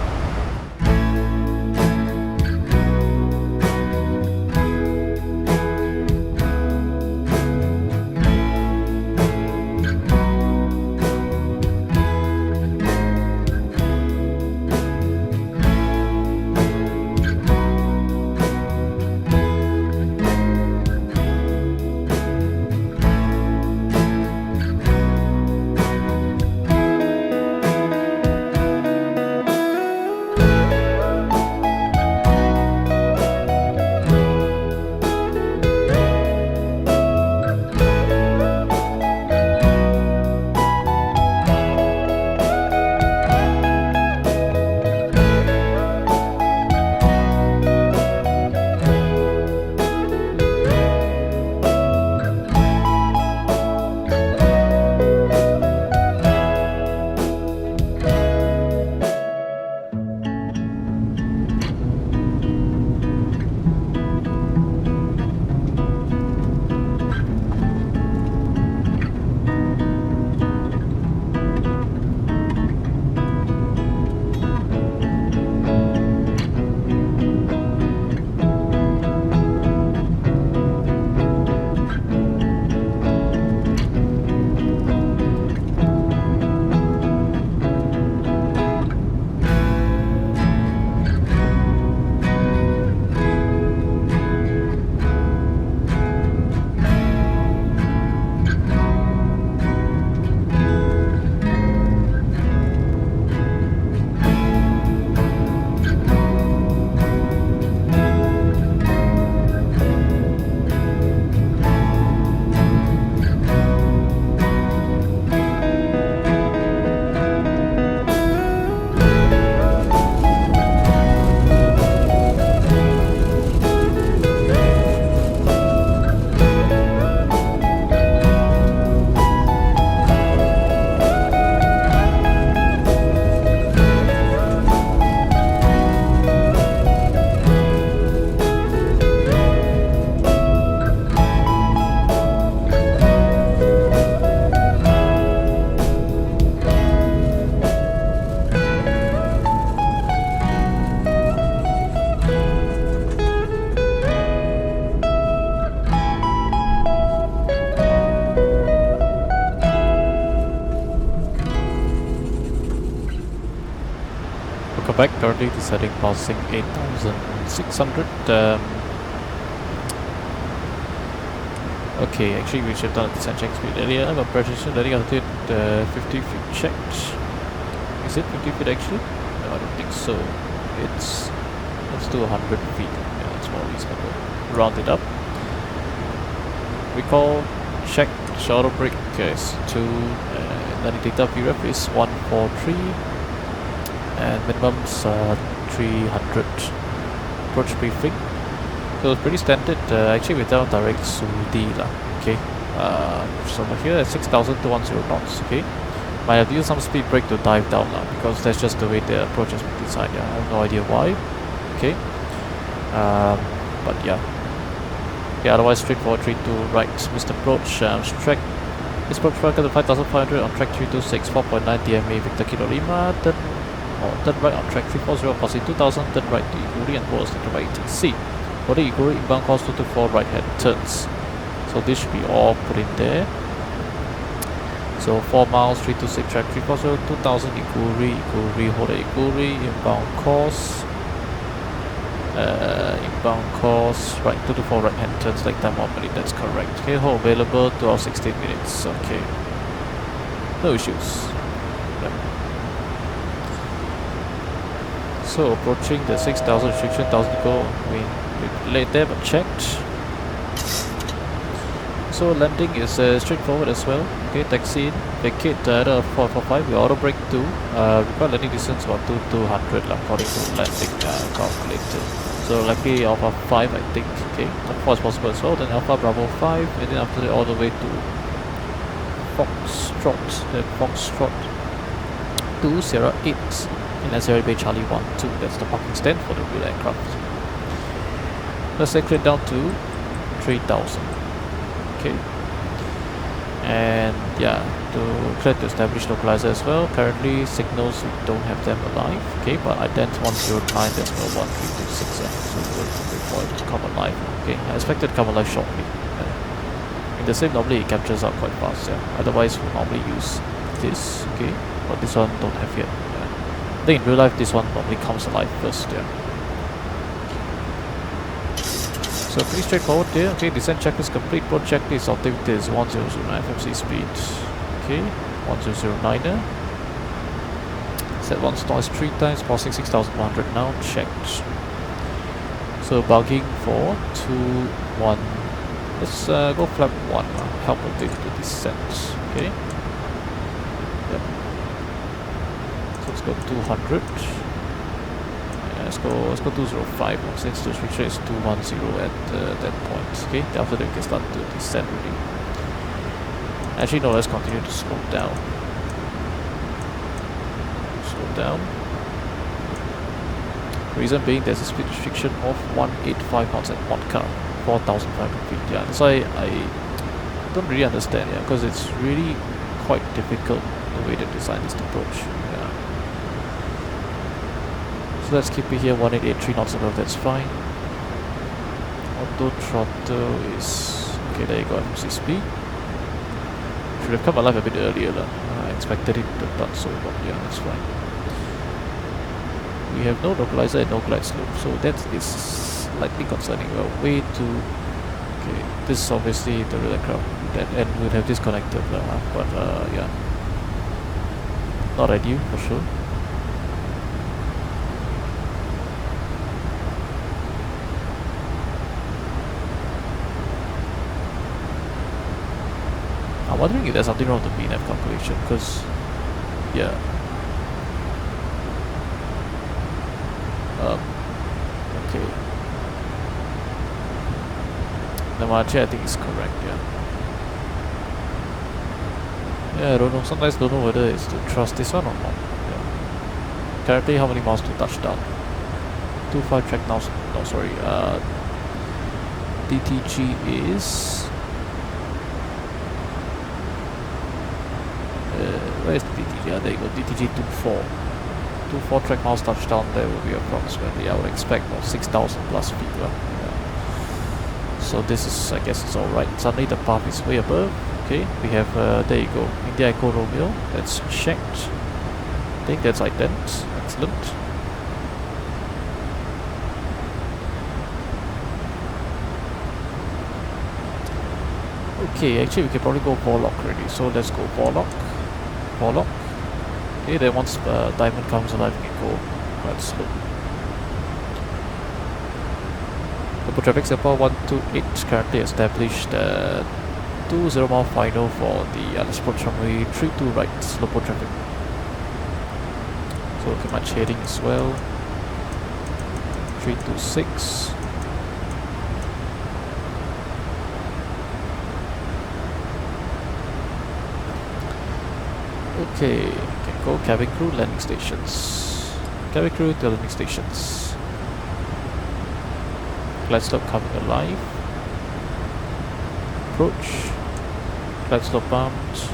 currently descending passing 8,600. Okay, actually we should have done a descent check speed earlier, but precision letting altitude 50 feet checked. Is it 50 feet actually? No, I don't think so. Let's do 100 feet. Yeah, that's more reasonable. Round it up. Recall, check, shuttle brake is 2, landing takeoff VREF is 143, and minimum's 300. Approach briefing. So it's pretty standard, actually without direct SUDI lah. Okay. So here at 6,210 knots. Okay. Might have used some speed brake to dive down now because that's just the way the approach has been designed. Yeah, I have no idea why. Okay. But yeah. Yeah, otherwise straightforward 3-2 right. Missed approach. Track. This approach track at 5,500 on track 326, 4.9 DMA Victor Kilo Lima. Turn right on track 340 passing 2,000. Turn right to Iguri and towards the right ATC. For the Iguri inbound course 224 right hand turns. So this should be all put in there. So 4 miles, 326 track 340, 2000 Iguri, hold Iguri, inbound course, right 224 right hand turns like time 1 minute, that's correct. Okay, hold available 2 hours 16 minutes, okay. No issues. Yep. So approaching the 6,000 restriction, 1,000 to go, we laid there but checked. So landing is straightforward as well. Okay, taxi in, vacate 445, we auto brake 2, require landing distance about 200 according to landing calculator. So likely Alpha 5 I think, okay, Alpha 4 is possible as well, then Alpha Bravo 5, and then after that all the way to Foxtrot 2 Sierra 8, and that's Sierra Bay Charlie 1, 2, that's the parking stand for the real aircraft. Let's say clear down to 3,000. Okay, and yeah, to clear to establish localizer as well. Currently signals we don't have them alive. Okay, but ident 109, there's no 1326, so we'll wait for it to come alive. Okay, I expect it to come alive shortly. In the same, normally it captures out quite fast. Yeah, otherwise we'll normally use this. Okay, but this one don't have yet. Yeah. I think in real life this one normally comes alive first. Yeah. So pretty straightforward there. Okay, descent check is complete. Approach checklist activity is 1009 FMC speed. Okay, 1009er. Set 1 noise 3 times, passing 6,100 now. Checked. So bugging for 2-1. Let's go flap 1. Help a bit to descent. Okay. Yep. So let's go 200. Let's go 205 since the switcher is 210 at that point. Okay, after that we can start to descend really. Actually no, let's continue to slow down. Slow down. Reason being there's a speed restriction of 185 knots at 1 car, 4,500 feet. Yeah, that's why I don't really understand, yeah, because it's really quite difficult the way they design this approach. Yeah. So let's keep it here 1883 knots above, that's fine. Auto throttle is okay, there you go, FMC speed. Should have come alive a bit earlier. I expected it to have done so, but yeah, that's fine. We have no localizer and no glide slope, so that is slightly concerning. We're way too... Okay, this is obviously the real aircraft, and we'll have this connected, but yeah. Not ideal for sure. I'm wondering if there's something wrong with the BNF calculation, because, yeah. Okay. The margin I think is correct, yeah. Yeah, I don't know, sometimes don't know whether it's to trust this one or not. Yeah. Currently, how many miles to touchdown? 25 track now, no sorry, DTG is... where is the DTG? Yeah, there you go, DTG 24. 24 track miles touchdown, there will be approximately, I would expect, about 6,000 plus feet. Yeah. So this is, I guess it's alright. Suddenly the path is way above. Okay, we have, there you go, India Echo Romeo, that's checked. I think that's ident, excellent. Okay, actually we can probably go Warlock already, so let's go Warlock. Warlock. Okay, then once Diamond comes alive, we can go quite slow. Local traffic Singapore 128 currently established 20 mile final for the Alice Approach runway 32 right, local traffic. So look at my shading as well. 326. Okay, can go cabin crew landing stations. Cabin crew to landing stations. Glide slope coming alive. Approach. Glide slope bumped.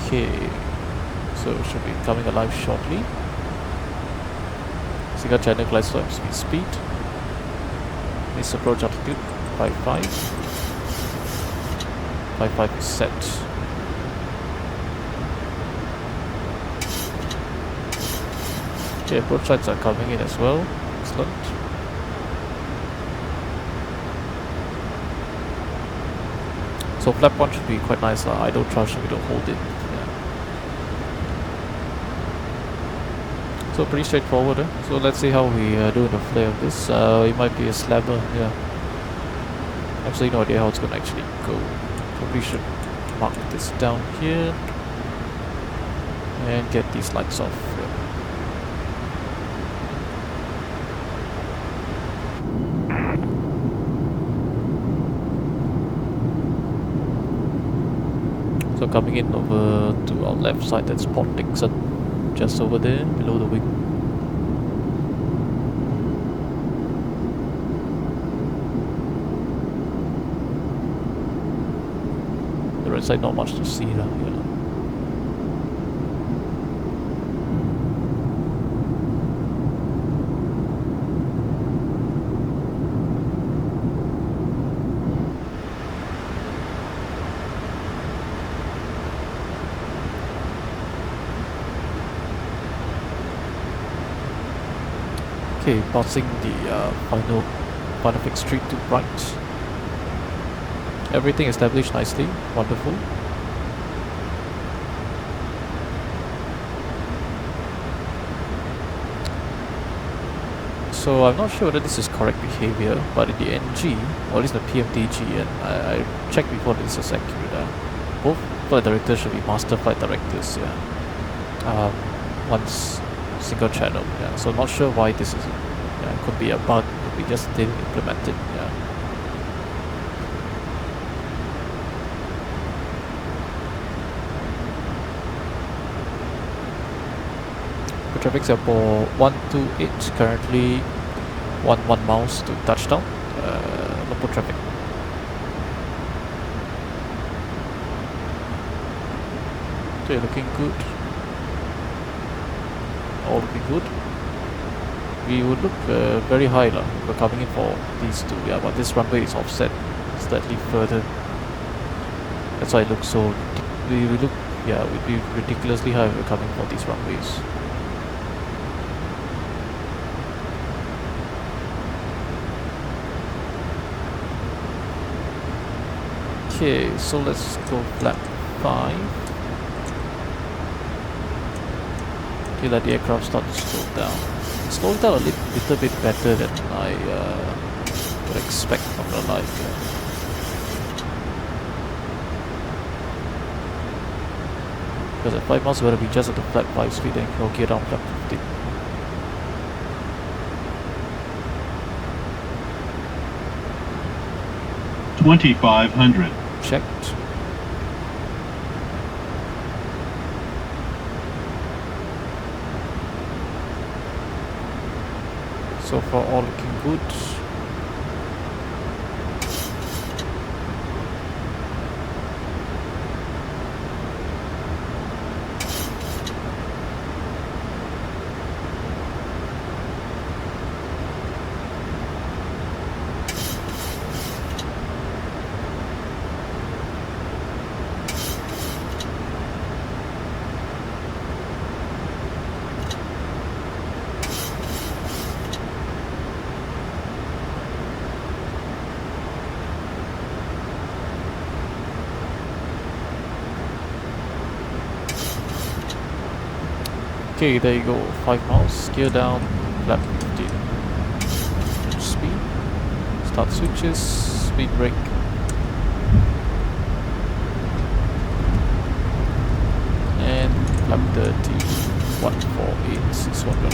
Okay, so should be coming alive shortly. Single channel glide slope speed. This approach altitude 55. 55 is set. Okay, approach lights are coming in as well. Excellent. So flap 1 should be quite nice. I don't trust if we don't hold it. So pretty straightforward. So let's see how we do in the flare of this. It might be a slabber, yeah. Absolutely no idea how it's gonna actually go. Probably should mark this down here and get these lights off. So coming in over to our left side, that's Port Dickson. Just over there, below the wing. The right side, not much to see here. Okay, passing the final fixed street to right. Everything established nicely, wonderful. So I'm not sure whether this is correct behavior, but in the NG, or at least the PMDG, and I checked before this is accurate. Both flight directors should be master flight directors, yeah. Once single channel, yeah. So not sure why this is. Yeah, it could be a bug. We just didn't implement it. Yeah. For traffic Singapore 128 currently 11 miles to touchdown. Local traffic. Okay, looking good. All looking good. We would look very high lah. We're coming in for these two, yeah, but this runway is offset slightly further. That's why it looks so. We look, yeah, we'd be ridiculously high if we're coming for these runways. Okay, so let's go flap 5. Okay, let the aircraft start to slow down. Slow down a little bit better than I would expect from the life. Because at 5 miles, we're going to be just at the flat 5 speed and we'll get down flat 15. $2,500. Checked. So far all looking good. Okay, there you go. 5 miles. Gear down. Lap 15. Speed. Start switches. Speed brake. And lap 30. 14861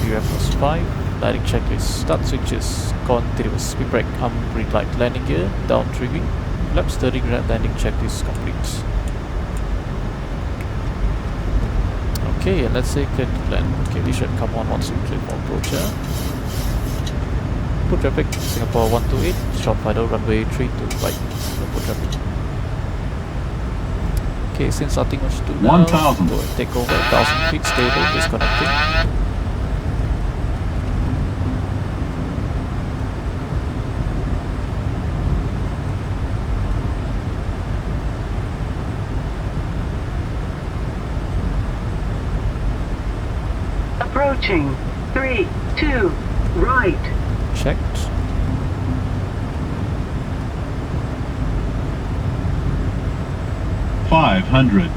VF plus 5. Landing checklist. Start switches. Continuous. Speed brake. Brake light. Landing gear. Down trimming. Laps 30 grand landing checklist complete. Okay, and let's say clear to land. Okay, we should come on once we clear for approach here. Put traffic. Singapore 128. Short final runway 32 right. Put traffic. Okay, since nothing much to do now, 1,000. go and take over 1,000 feet stable, disconnecting. Approaching. 3, 2, right. Checked. $500.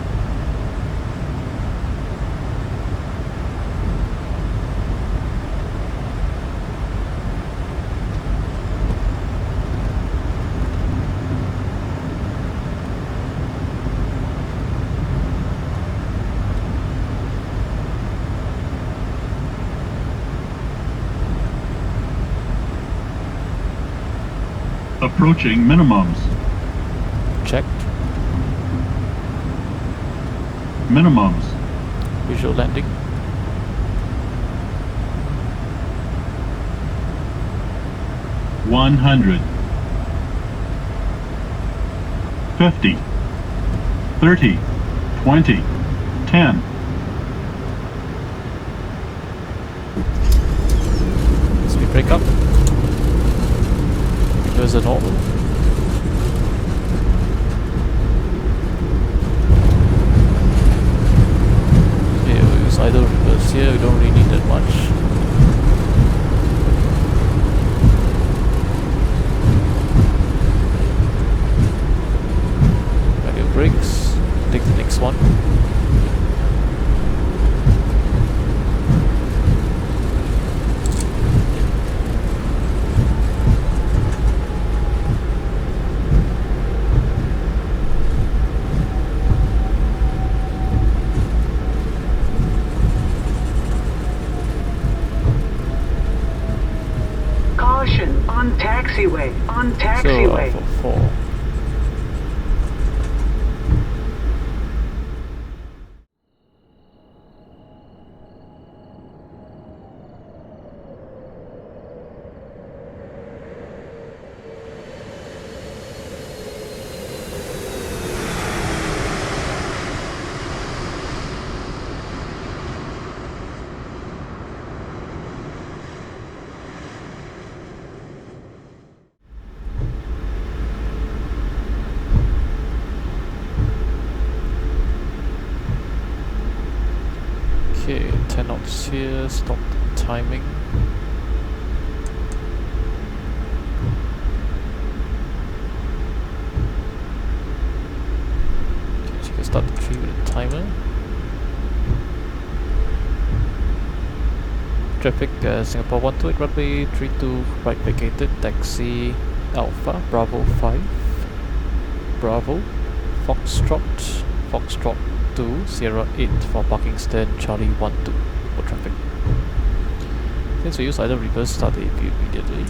Approaching minimums. Checked. Minimums. Visual landing. $100. 50. 30. 20. 10. Speed brake up. There's a normal. Okay, we use either reverse here, we don't really need that much. Radio brakes, take the next one. On taxiway. On So taxiway. for 4. Okay, 10 knots here, stop the timing. Okay, so you can start the tree with a timer. Traffic, Singapore 128 runway 32 right vacated, taxi Alpha, Bravo 5, Bravo, Foxtrot 2, Sierra 8 for parking stand, Charlie 12 for traffic. Since we use either reverse, start the AP immediately.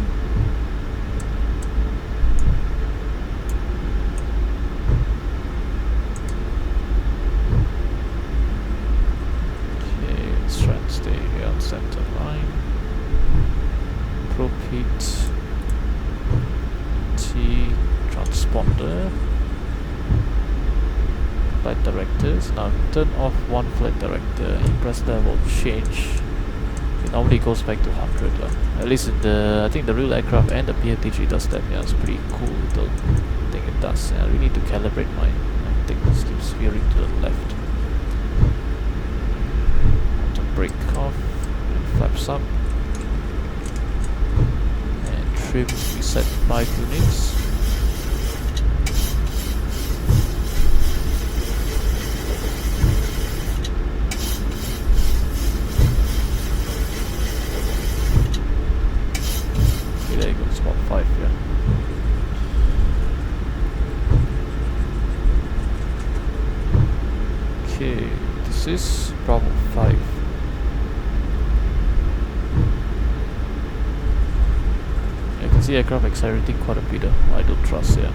Okay, let's try and stay here on center line. Probe heat T transponder. Flight directors. Now turn off one flight director. You press that will change. It normally goes back to 100. At least in the, I think the real aircraft and the PFDG does that. Yeah, it's pretty cool little thing it does. Yeah, I really need to calibrate my thing. This keeps veering to the left. To brake off and flaps up. And trim reset 5 units. is Bravo 5. I can see aircraft accelerating quite a bit. Idle thrust, yeah.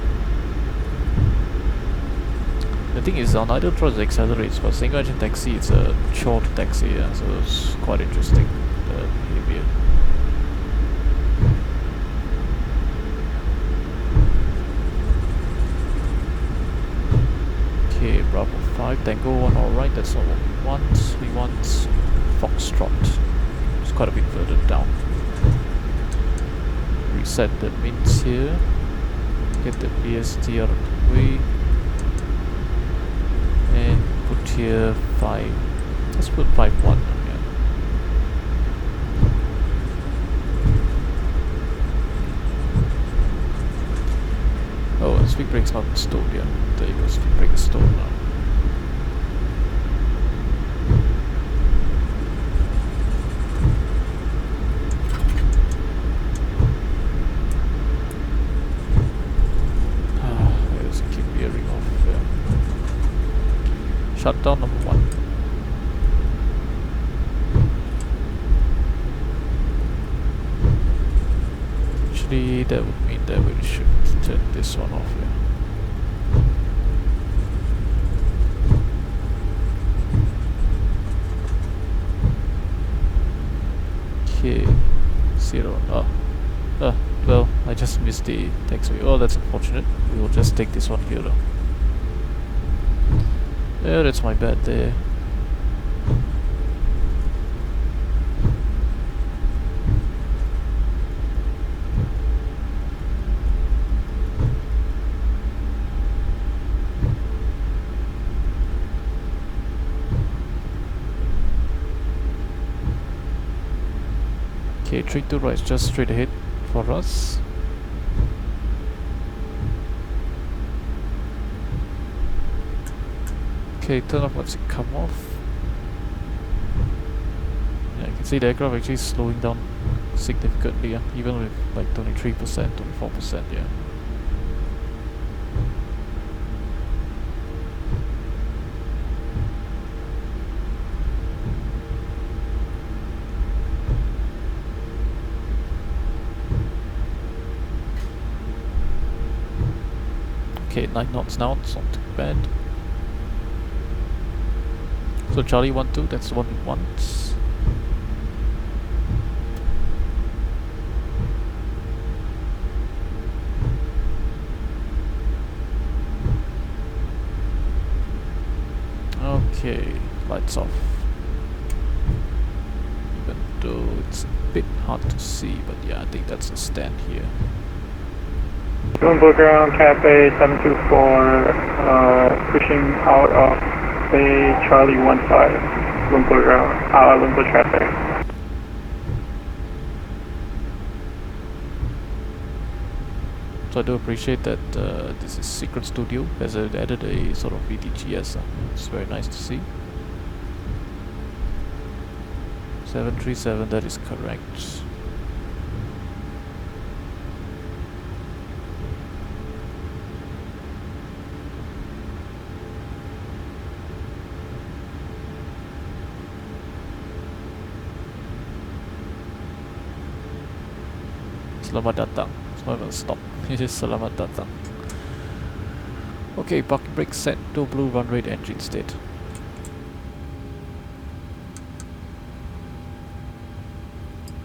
The thing is, on idle thrust it accelerates, but single engine taxi it's a short taxi, yeah, so it's quite interesting, the behavior. Okay, Bravo 5, Tango 1, alright, that's not what we want. We want Foxtrot. It's quite a bit further down. Reset the mints here. Get the BST out of the way. And put here 5. Let's put 5-1 here. Oh, the speed brake's not installed yet. There you go, speed brake is installed now. I just keep veering off. Shutdown number 1. Actually, that would mean that we should turn this one off here. Okay, 0. Well, I just missed the taxiway. Oh, that's unfortunate. We will just take this one here though. Yeah, that's my bad there. Okay, 3-2 right, just straight ahead for us. Okay, turn off once it come off. Yeah, you can see the aircraft actually slowing down significantly, yeah, even with like 23%, 24%, yeah. Okay, 9 knots now, it's not too bad. So Charlie 1-2, that's the one we want. Okay, lights off. Even though it's a bit hard to see, but yeah, I think that's the stand here. Lumpur ground, Cafe 724, pushing out of Bay Charlie 15, Lumpur ground, Lumpur traffic. So I do appreciate that this is Secret Studio, as it added a sort of VTGS. It's very nice to see. 737, that is correct. Selamat datang. It's not even a stop. It is selamat datang. Okay, parking brake set to blue runway engine state.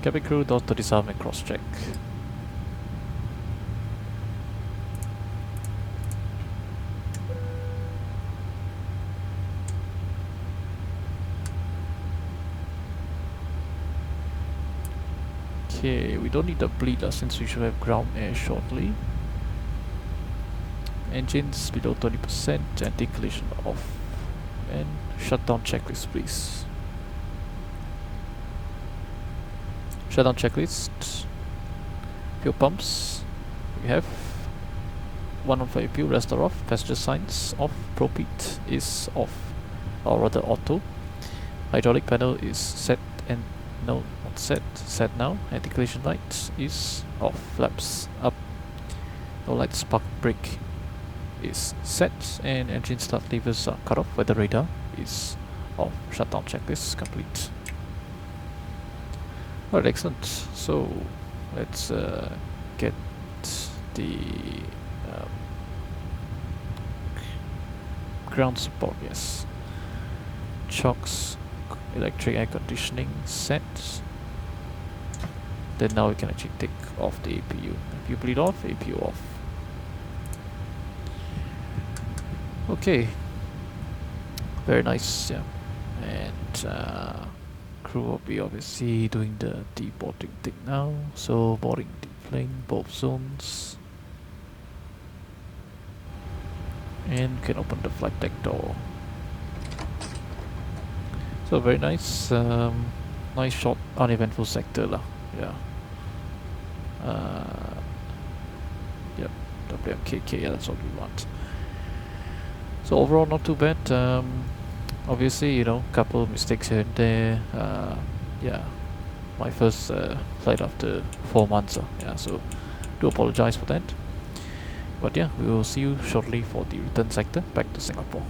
Cabin crew doors to disarm and cross check. Okay, we don't need a bleeder since we should have ground air shortly. Engines below 20%, anti-collision off. And shutdown checklist, please. Shutdown checklist. Fuel pumps. We have 115 fuel, rest are off. Passenger signs off. Propit is off, or rather auto. Hydraulic panel is set and no, not set. Set now. Anti-collision light is off. Flaps up. No lights. Park brake is set, and engine start levers are cut off. Weather radar is Oh, shutdown checklist complete. Alright, excellent. So let's get the ground support. Yes, chocks, electric air conditioning set. Then now we can actually take off the APU. APU bleed off, APU off. Okay, very nice. Yeah, and crew will be obviously doing the deboarding thing now. So boarding the plane, both zones, and can open the flight deck door. So very nice, nice short, uneventful sector lah. Yeah. Yep, WMKK. Yeah, that's what we want. So overall, not too bad. Obviously, you know, couple mistakes here and there. Yeah, my first flight after 4 months. Yeah, so do apologize for that. But yeah, we will see you shortly for the return sector back to Singapore.